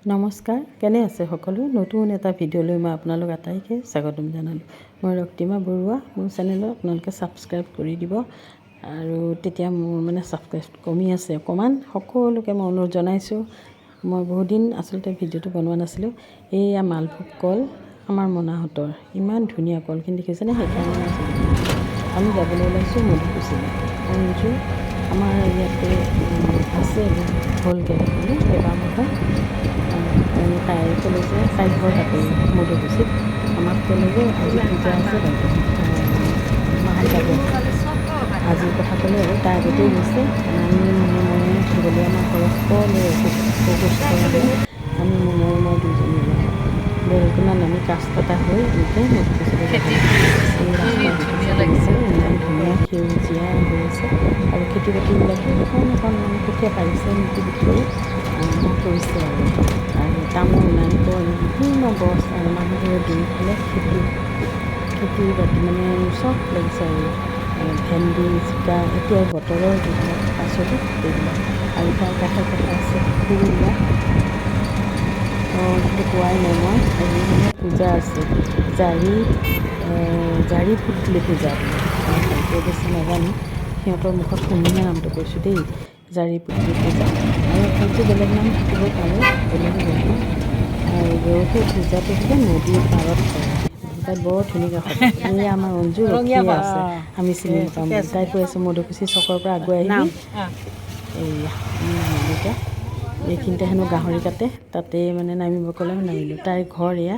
নমস্কাৰ, কেনে আছে সকলো? নতুন এটা ভিডিঅ'লৈ মই আপোনালোক আটাইকে স্বাগতম জনালোঁ। মই ৰক্তিমা বৰুৱা। মোৰ চেনেলত আপোনালোকে ছাবস্ক্ৰাইব কৰি দিব আৰু তেতিয়া মোৰ ছাবস্ক্ৰাইব কমি আছে অকণমান। সকলোকে মই অনুৰোধ জনাইছোঁ। মই বহুত দিন আচলতে ভিডিঅ'টো বনোৱা নাছিলোঁ। এইয়া মালভোগ কল আমাৰ মনাহঁতৰ, ইমান ধুনীয়া কলখিনি দেখিছেনে? সেইকাৰণে আমি যাবলৈ ওলাইছোঁ মধুকুছিলৈ। অঞ্জু আমাৰ ইয়াতে আছে হ'লগৈ দেখোন কেইবামাহো। তাই ক'লে যে তাই ঘৰ তাতেই মধুকুছিত। আমাক ক'লে যে আজি পূজা আছে বাইদেউ, মাহঁত যাব। আজিৰ কথা ক'লে আৰু তাই আগতেই গৈছে। আমি মই গ'লে আমাৰ ঘৰৰ সকলোৱে অসুস্থ হ'লে আমি মই দুজনী ওলাওঁ। বেলকনা নামি কাষ্টটা হৈ এনেকৈ মধুকুছিলৈ যাব লাগে। এই ৰাস্তা ইমান ধুনীয়া সেউজীয়া হৈ আছে আৰু খেতি বাতিবিলাক এখন কঠীয়া পাৰিছে নেকি কৰি আৰম্ভ কৰিছে আৰু তামোল নাৰিকল বিভিন্ন গছ আৰু মানুহবোৰে দুয়োফালে খেতি বাতি চব লাগিছে আৰু ভেন্দি জিকা এতিয়াই বতৰৰ যিবিলাক পাচলি সেইবিলাক আৰু তাৰ কাষে আছে ফুলবিলাক। কিন্তু কোৱাই নাই মই আজি পূজা আছে, জাৰি ফুটলি পূজা বুলি ভালকৈ বেছি নাজানো, সিহঁতৰ মুখত শুনিহে নামটো কৈছোঁ দেই। জাৰি ফুটলি পূজা আৰু হয়তো বেলেগ নাম থাকিব পাৰে, বেলেগো জানো। আৰু সেই পূজাটো বোলে নদীৰ পাৰত কৰে। তাই বৰ ধুনীয়াকৈ হয়। এই আমাৰ অঞ্জু ৰখিয়ে আছে, আমি চিনি নাপাম বুলি। তাই কৈ আছে মধুকুছি চকৰ পৰা আগুৱাই আহিবি। এইয়া নামিলোঁ। এইখিনিতে হেনো গাহৰি কাটে, তাতেই নামিব ক'লে নামিলোঁ। তাইৰ ঘৰ এয়া,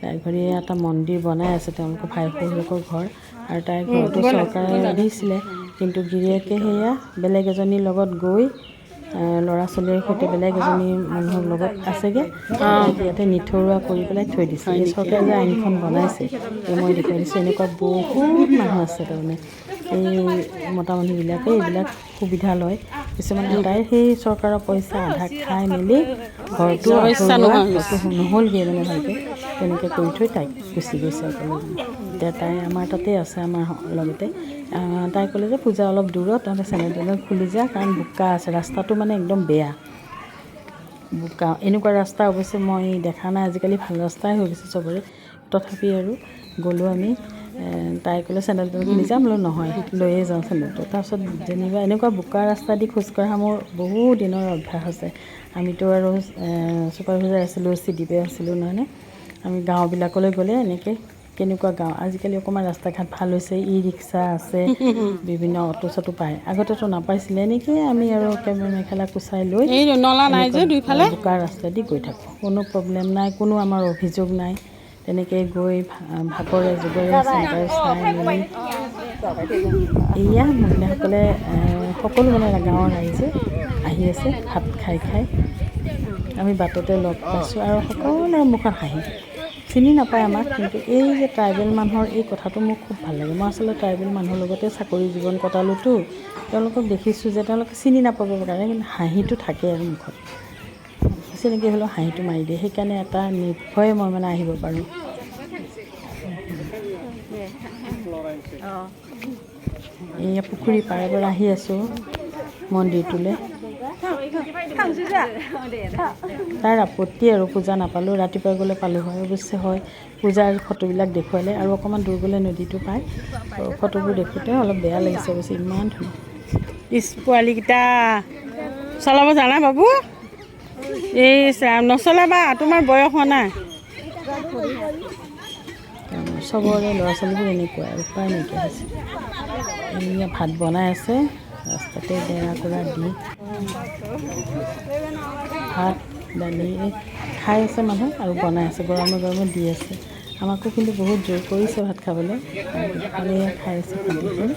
তাইৰ ঘৰ এটা মন্দিৰ বনাই আছে, তেওঁলোকৰ ভাই শহুৰেকৰ ঘৰ। আৰু তাইৰ ঘৰটো চৰকাৰে দিছিলে, কিন্তু গিৰিয়েকে সেয়া বেলেগ এজনীৰ লগত গৈ ল'ৰা ছোৱালীৰ সৈতে বেলেগ এজনী মানুহৰ লগত আছেগৈ, ইয়াতে নিথৰুৱা কৰি পেলাই থৈ দিছে। এই চৰকাৰে যে আইনখন বনাইছে, মই দেখুৱাই দিছোঁ। এনেকুৱা বহুত মানুহ আছে তাৰমানে, এই মতা মানুহবিলাকে এইবিলাক সুবিধা লয়। কিছুমান তাই সেই চৰকাৰৰ পইচা আধা খাই মেলি ঘৰটো নহ'লগৈ ভালকৈ, তেনেকৈ কৰি থৈ তাইক গুচি গৈছে অকলে। এতিয়া তাই আমাৰ তাতে আছে, আমাৰ লগতে। তাই ক'লে যে পূজা অলপ দূৰত, তহঁতে চেনেল তেনেল খুলি যা, কাৰণ বোকা আছে ৰাস্তাটো একদম বেয়া বোকা। এনেকুৱা ৰাস্তা অৱশ্যে মই দেখা নাই, আজিকালি ভাল ৰাস্তাই হৈ গৈছে চবৰে। তথাপি আৰু গ'লোঁ আমি। তাই ক'লে চেনেল তেল খুলি যাম, বোলো নহয় লৈয়ে যাওঁ চেনেলটো। তাৰপিছত যেনিবা এনেকুৱা বোকা ৰাস্তা দি খোজকঢ়া মোৰ বহু দিনৰ অভ্যাস আছে। আমিতো আৰু ছুপাৰভাইজাৰ আছিলোঁ, CDP আছিলোঁ নহয়নে। আমি গাঁওবিলাকলৈ গ'লে এনেকৈ কেনেকুৱা গাঁও, আজিকালি অকণমান ৰাস্তা ঘাট ভাল হৈছে, ই ৰিক্সা আছে, বিভিন্ন অটো চটো পায়। আগতেতো নাপাইছিলে। এনেকৈ আমি আৰু একেবাৰে মেখেলা কোচাই লৈ বোকা ৰাস্তা দি গৈ থাকোঁ, কোনো প্ৰব্লেম নাই, কোনো আমাৰ অভিযোগ নাই। তেনেকৈ গৈ ভাগৰে জোগৰে চেণ্টাৰ চাই মেলি এয়া মহিলাসকলে সকলো গাঁৱৰ ৰাইজে আহি আছে ভাত খাই আমি বাটতে লগ পাইছোঁ আৰু সকলোৰে মুখত হাঁহি। চিনি নাপায় আমাক, কিন্তু এই যে ট্ৰাইবেল মানুহৰ এই কথাটো মোৰ খুব ভাল লাগে। মই আচলতে ট্ৰাইবেল মানুহৰ লগতে চাকৰি জীৱন কটালোঁতো, তেওঁলোকক দেখিছোঁ যে তেওঁলোকে চিনি নাপাব কাৰণে কিন্তু হাঁহিটো থাকে আৰু মুখত, চিনাকি হ'লেও হাঁহিটো মাৰি দিয়ে। সেইকাৰণে এটা নিৰ্ভয়ে মই আহিব পাৰোঁ। এইয়া পুখুৰী পাৰে পৰা আহি আছোঁ মন্দিৰটোলৈ। তাৰ আপত্তি আৰু পূজা নাপালোঁ, ৰাতিপুৱা গ'লে পালোঁ হয়। অৱশ্যে হয়, পূজাৰ ফটোবিলাক দেখুৱালে আৰু অকণমান দূৰ গ'লে নদীটো পায়। ফটোবোৰ দেখোঁতে অলপ বেয়া লাগিছে অৱশ্যে, ইমান ধুনীয়া। পোৱালীকেইটা চলাব জানা বাবু? এই নচলাবা, তোমাৰ বয়স হোৱা নাই। চবৰে ল'ৰা ছোৱালীবোৰ এনেকুৱা উপায় নাইকিয়া হৈছে। এয়া ভাত বনাই আছে ৰাস্তাতে বেৰা কৰা দি, ভাত দালি খাই আছে মানুহ আৰু বনাই আছে, গৰমে গৰমে দি আছে। আমাকো কিন্তু বহুত জোৰ কৰিছে ভাত খাবলৈ, আৰু খাই আছে ভাতকেইখন।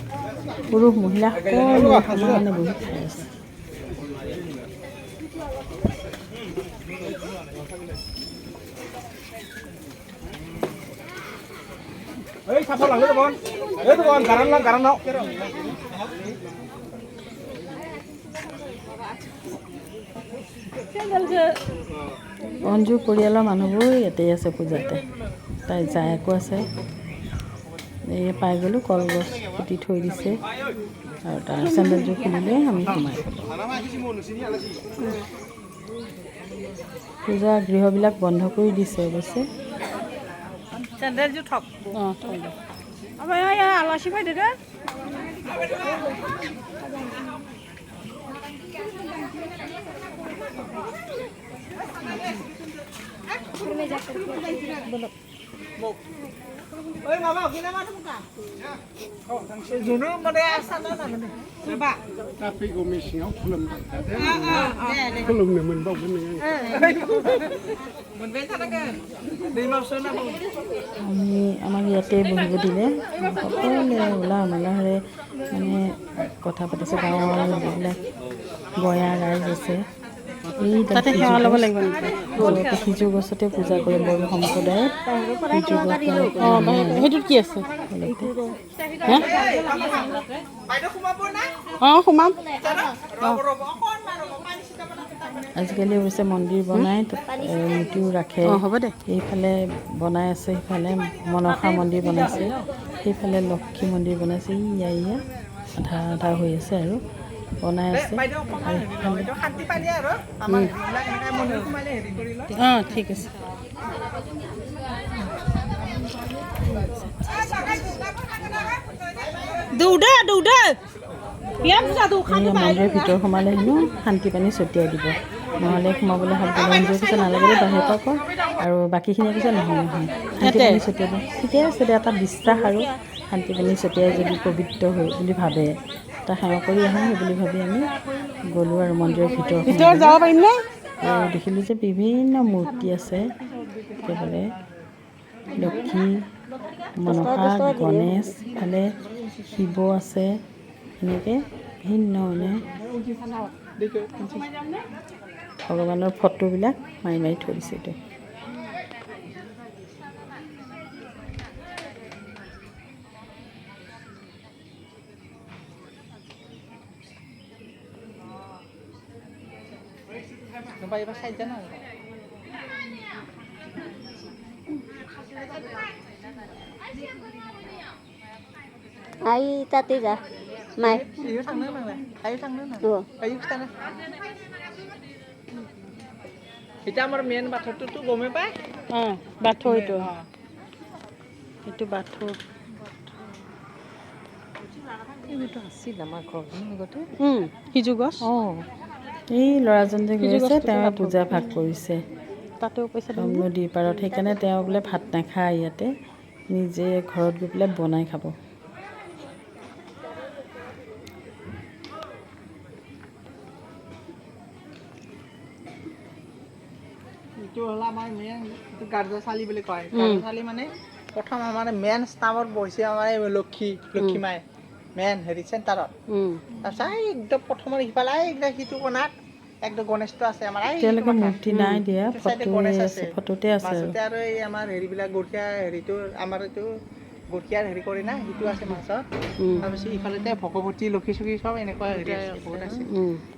পুৰুষ মহিলা সকলোৱে সমানে বহি খাই আছে। অঞ্জুৰ পৰিয়ালৰ মানুহবোৰ ইয়াতেই আছে পূজাতে। তাই জায়েকো আছে। এই পাই গ'লোঁ, কলগছ পুতি থৈ দিছে আৰু তাৰ চেণ্ডেলযোৰ খুলি লৈ আমি সোমাই গ'লোঁ। পূজা গৃহবিলাক বন্ধ কৰি দিছে অৱশ্যে। চেণ্ডেলযোৰ থক অঁ থৈ দিয়ক আমাৰ ইয়াৰ আলাচী পাই দাদা Oi mama, gina mana buka? Oh, Junu mana sana mana? Coba. Tapi komisinya belum belum nemen bau ini. Mun beta kan. Di maksudna bu. আমি আমাক ইয়াতে বহিব দিলে সকলোৱে ওলা মেলাৰে মানে কথা পাতিছে। গাঁৱৰ যিবিলাক গঞা ৰাইজ আছে এই তাতে সেৱা ল'ব লাগিব নেকি? সিজু গছতে পূজা কৰে বড়ো সম্প্ৰদায়ে। সিজু গছ অঁ সেইটোত কি আছে? হে Baydo kumapo na? অঁ সোমাম। আজিকালি অৱশ্যে মন্দিৰ বনাই তাত মূৰ্তিও ৰাখে। অঁ হ'ব দে। এইফালে বনাই আছে, সেইফালে মনসা মন্দিৰ বনাইছে, সেইফালে লক্ষী মন্দিৰ বনাইছে। ইয়া আধা আধা হৈ আছে আৰু বনাই আছে। Baydo kumapo? Baydo শান্তি পালি আৰু আমাৰ বিলাক এনেকা মন্দিৰ কুমালে হেৰি কৰিলো। অঁ ঠিক আছে। দৌৰা দৌৰা বিয়া পূজা এই মন্দিৰৰ ভিতৰ সোমালে হেনো শান্তি পানী ছটিয়াই দিব, নহ'লে সোমাবলৈ সাৱধান। মন্দিৰৰ পিছত নালাগে বাহিৰৰ পৰা কয় আৰু বাকীখিনিয়ে কৈছে নহয় নহয় শান্তি পানী ছটিয়াই দিব। ঠিকে আছে দে, এটা বিশ্বাস আৰু শান্তি পানী ছটিয়াই যদি পবিত্ৰ হৈ বুলি ভাবে এটা সেৱা কৰি আহোঁ সেই বুলি ভাবি আমি গ'লোঁ আৰু মন্দিৰৰ ভিতৰত যাব পাৰিম নে? দেখিলোঁ যে বিভিন্ন মূৰ্তি আছে, একেবাৰে লক্ষী, মনসা, গণেশ, ইফালে শিৱ আছে, এনেকৈ ভিন্ন মানে ভগৱানৰ ফটোবিলাক মাৰি মাৰি থৈ দিছে। এইটো Coba iba saja na. Ay, tati ka. Mai. Ayo thangno nang. Ayo thangno na. Oh. Ayo sana. এটা আমাৰ মেইন বাথৰটো গমে পায়। অঁ বাথৌ এইটো এইটো বাথৌ এইটো আছিল আমাৰ ঘৰখন লগতে। সিজু গছ অঁ এই ল'ৰাজন যে গৈছে তেওঁ পূজা ভাগ কৰিছে তাতেও পইচা নদীৰ পাৰত, সেইকাৰণে তেওঁ বোলে ভাত নাখায়, ইয়াতে নিজে ঘৰত গৈ পেলাই বনাই খাব। এইটো হ'ল আমাৰ মেইন কাৰ্যশালী বুলি কয়। কাৰ্যশালী মানে প্ৰথম আমাৰ মেইন স্থানত বহিছে আমাৰ লক্ষী মাই মেইন হেৰি চেণ্টাৰত। তাৰপিছত একদম প্ৰথমৰ সিফালে একদম সিটো কোণাত একদম গণেশটো আছে আমাৰ। তেওঁলোকে মূৰ্তি নাই দিয়া, ফটোতে আছে, ফটোতে আছে আৰু মাজতে আৰু এই আমাৰ হেৰিবিলাক গৰখীয়া হেৰিটো আমাৰ এইটো গৰখীয়াৰ হেৰি কৰে না, সেইটো আছে মাজত। তাৰপিছত ইফালেতে ভগৱতী লক্ষী চক্ষী চব এনেকুৱা হেৰি আছে, বহুত আছে।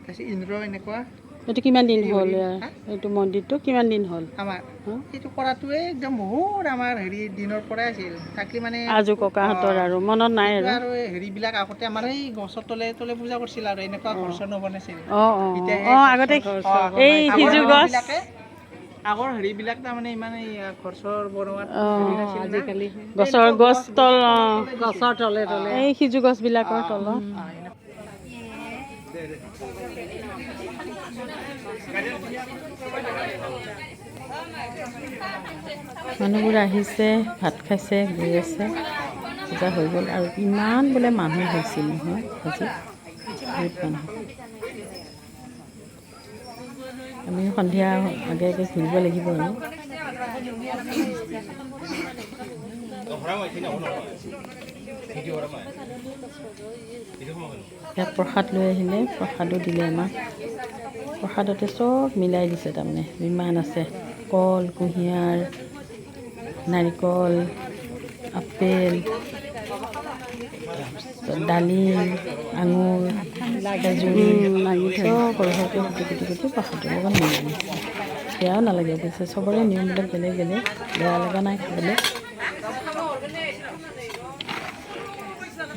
তাৰপিছত ইন্দ্ৰ এনেকুৱা। এইটো কিমান দিন হ'ল? এইটো মন্দিৰটো কিমান দিন হ'ল? আমাৰ এইটো কৰাটোৱে একদম বহুত আমাৰ হেৰি দিনৰ পৰাই আছিল, তাকে মানে আজু ককাহঁতৰ আৰু মনত নাই আৰু আৰু হেৰিবিলাক আগতে আমাৰ এই গছৰ তলে তলে পূজা কৰিছিল আৰু এনেকুৱা ঘৰ চৰ নবনাইছিল। অঁ অঁ অঁ আগতে এই সিজু গছ আগৰ হেৰিবিলাক তাৰমানে ইমান এই ঘৰ চৰ বনোৱাত আজিকালি গছৰ গছ তল গছৰ তলে তলে এই সিজু গছবিলাকৰ তলত মানুহবোৰ আহিছে, ভাত খাইছে, গৈ আছে, পূজা হৈ গ'ল। আৰু ইমান বোলে মানুহ হৈছিল নহয় আজি, বহুত মানুহ। আমি সন্ধিয়া আগে আগে ঘূৰিব লাগিব আৰু ইয়াত প্ৰসাদ লৈ আহিলে, প্ৰসাদো দিলে আমাক। প্ৰসাদতে চব মিলাই দিছে, তাৰমানে যিমান আছে কল, কুঁহিয়াৰ, নাৰিকল, আপেল, ডালিম, আঙুৰ, খেজুৰ চব সৰু সৰুকৈ কুটি কুটি প্ৰসাদৰ লগত মিলাই দিছে। বেয়াও নালাগে অৱশ্যে, চবৰে নিয়মবিলাক বেলেগ বেলেগ, বেয়া লগা নাই খাবলৈ।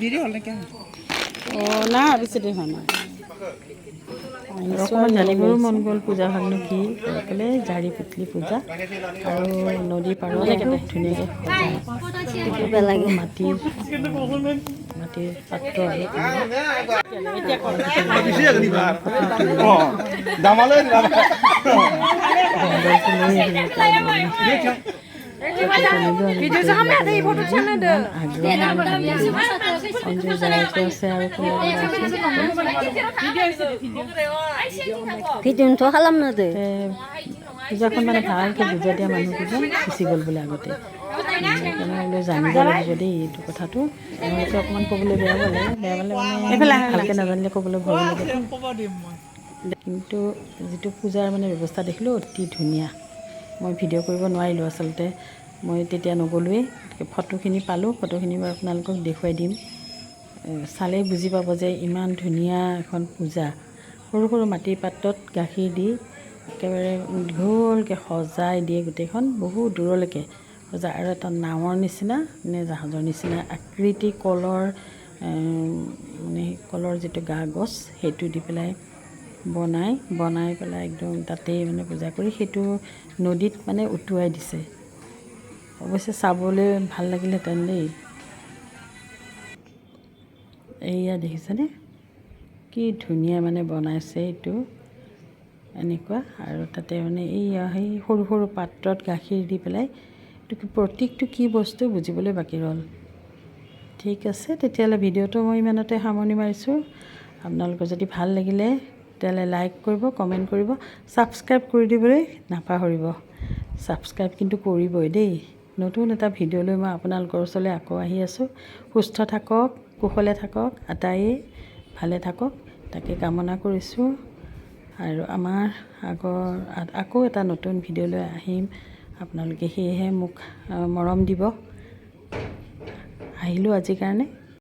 দেৰি হ'ল নেকি? অঁ নাই বেছি দেৰি হোৱা নাই। আৰু অকণমান জানিবৰো মন গ'ল পূজাভাগনো কি ক'লে জাৰি পুতলি পূজা আৰু নদীৰ পাৰত ধুনীয়াকৈ সজায় লাগে মাটিৰ পাত্ৰ আৰু অঞ্জু জাৰাইটো আছে আৰু ভিডিঅ'টো খালাম না দে পূজাখন মানে ভালকৈ বুজাই দিয়া মানুহকেইজন গুচি গ'ল বোলে আগতে সেইকাৰণে বোলে জানিব লাগিব দেই এইটো কথাটো তেওঁলোকে অকণমান ক'বলৈ বেয়া পালে মানে ভালকৈ নাজানিলে ক'বলৈ ভয় লাগে কিন্তু যিটো পূজাৰ মানে ব্যৱস্থা দেখিলোঁ অতি ধুনীয়া মই ভিডিঅ' কৰিব নোৱাৰিলোঁ আচলতে মই তেতিয়া নগ'লোৱেই ফটোখিনি পালোঁ ফটোখিনি বাৰু আপোনালোকক দেখুৱাই দিম চালেই বুজি পাব যে ইমান ধুনীয়া এখন পূজা সৰু সৰু মাটিৰ পাত্ৰত গাখীৰ দি একেবাৰে দীঘলকৈ সজাই দিয়ে গোটেইখন বহুত দূৰলৈকে সজাই আৰু এটা নাৱৰ নিচিনা নে জাহাজৰ নিচিনা আকৃতি কলৰ মানে কলৰ যিটো গা গছ সেইটো দি পেলাই বনাই পেলাই একদম তাতেই মানে পূজা কৰি সেইটো নদীত মানে উটুৱাই দিছে অৱশ্যে চাবলৈ ভাল লাগিলেহেঁতেন দেই এইয়া দেখিছেনে কি ধুনীয়া মানে বনাইছে এইটো এনেকুৱা আৰু তাতে মানে এইয়া সেই সৰু সৰু পাত্ৰত গাখীৰ দি পেলাই এইটো প্ৰতীকটো কি বস্তু বুজিবলৈ বাকী ৰ'ল ঠিক আছে তেতিয়াহ'লে ভিডিঅ'টো মই ইমানতে সামৰণি মাৰিছোঁ আপোনালোকৰ যদি ভাল লাগিলে তেতিয়াহ'লে লাইক কৰিব কমেণ্ট কৰিব ছাবস্ক্ৰাইব কৰি দিবলৈ নাপাহৰিব ছাবস্ক্ৰাইব কিন্তু কৰিবই দেই নতুন এটা ভিডিঅ' লৈ মই আপোনালোকৰ ওচৰলৈ আকৌ আহি আছোঁ সুস্থ থাকক কুশলে থাকক আটাইয়ে ভালে থাকক তাকে কামনা কৰিছোঁ আৰু আমাৰ আকৌ এটা নতুন ভিডিঅ' লৈ আহিম আপোনালোকে সেয়েহে মোক মৰম দিব আহিলোঁ আজিৰ কাৰণে